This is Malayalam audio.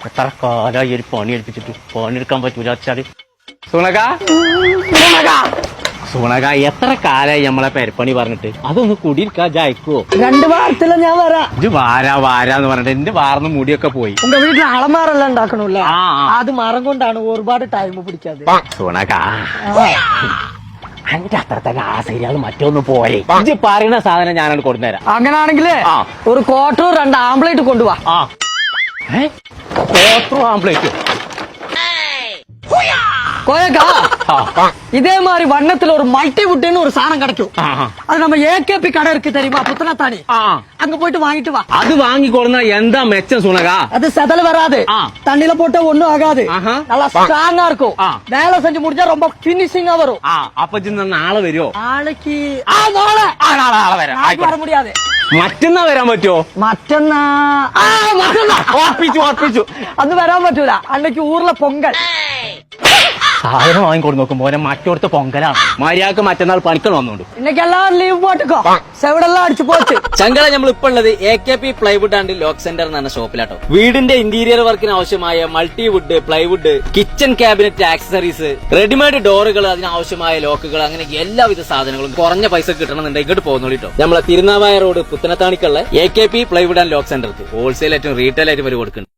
എത്ര കാലായി ഒരു പണി എടുപ്പിച്ചിട്ട് പണിയെടുക്കാൻ പറ്റൂല വെച്ചാല് സൂണക എത്ര കാലായി നമ്മളെ പെരപ്പണി പറഞ്ഞിട്ട് അതൊന്ന് കുടിയിരിക്കാ ജായിക്കുവോ? 2 വാരത്തില ഞാൻ വരാം. ഇത് വാരാന്ന് പറഞ്ഞിട്ട് എന്റെ വാർന്ന് മുടിയൊക്കെ പോയി. ഉങ്ക വീട്ടിൽ അളമാറെല്ലാം ഉണ്ടാക്കണല്ലേ, അത് മരം കൊണ്ടാണ് ഒരുപാട് ടൈം പിടിക്കാതെ. സൂണക അതിന്റെ അത്ര തന്നെ ആ സീരിയൽ മറ്റൊന്ന് പോരെ. ഇത് പറയുന്ന സാധനം ഞാനത് കൊടുന്നേരാം. അങ്ങനാണെങ്കിലേ ഒരു ക്വാർട്ടർ 2 ആംപ്ലേറ്റ് കൊണ്ടുപോവാ. ക്വാർട്ടർ ആംപ്ലേറ്റ് கோயக்கா இதே மாதிரி வண்ணத்துல ஒரு மல்டி வுட்னு ஒரு சாணம் கிடைக்கும். அது நம்ம ஏகேபி கடை இருக்கு தெரியுமா, புத்தனத்தானி, அங்க போயிட்டு வாங்கிட்டு வா. அது வாங்கி கொடுத்தா எந்த மெச்சம் சுனகா? அது செதல வராது, தண்ணில போட்டா ஒண்ணும் ஆகாது, நல்லா ஸ்ட்ராங்கா இருக்கும். வேலை செஞ்சு முடிஞ்சா ரொம்ப பினிஷிங்கா வரும். அப்ப நாளை വരുമോ? நாளைக்கு நாளை வர முடியாது. മറ്റന്നാ വരാൻ പറ്റുമോ? മറ്റന്നാ ഉറപ്പിച്ചു അന്ന് വരാൻ പറ്റൂല. അന്നേക്ക് ഊർലെ പൊങ്കൽ സാധനം വാങ്ങിക്കൊണ്ട് നോക്കുമ്പോ മറ്റോടത്ത് പൊങ്കലാണ്. മര്യാദക്ക് മറ്റന്നാൾ പണിക്കൾ വന്നോണ്ട് இன்னைக்கு எல்லாரும் ലീവ് പോட்டுക്കോ. സെവിടെല്ലാം അടിച്ചു പോച്ച്. ചങ്കള നമ്മൾ ഇപ്പൊ ഉള്ളത് AKP plywood and lock centre എന്ന് പറഞ്ഞ ഷോപ്പിലാട്ടോ. വീടിന്റെ ഇന്റീരിയർ വർക്കിന് ആവശ്യമായ multiwood, plywood, kitchen cabinet accessories, readymade ഡോറുകൾ, അതിനാവശ്യമായ ലോക്കുകൾ, അങ്ങനെ എല്ലാവിധ സാധനങ്ങളും കുറഞ്ഞ പൈസ കിട്ടണമെന്നുണ്ടെങ്കിൽ ഇങ്ങോട്ട് പോകുന്നോളിട്ടോ. നമ്മളെ തിരുനാവായ റോഡ് പുത്തനത്താണിക്കുള്ള AKP പ്ലൈവുഡ് ആൻഡ് ലോക്ക് സെന്റർക്ക് ഹോൾസെയിൽ ആയിട്ടും റീറ്റെയിൽ ആയിട്ടും വരെ കൊടുക്കുന്നുണ്ട്.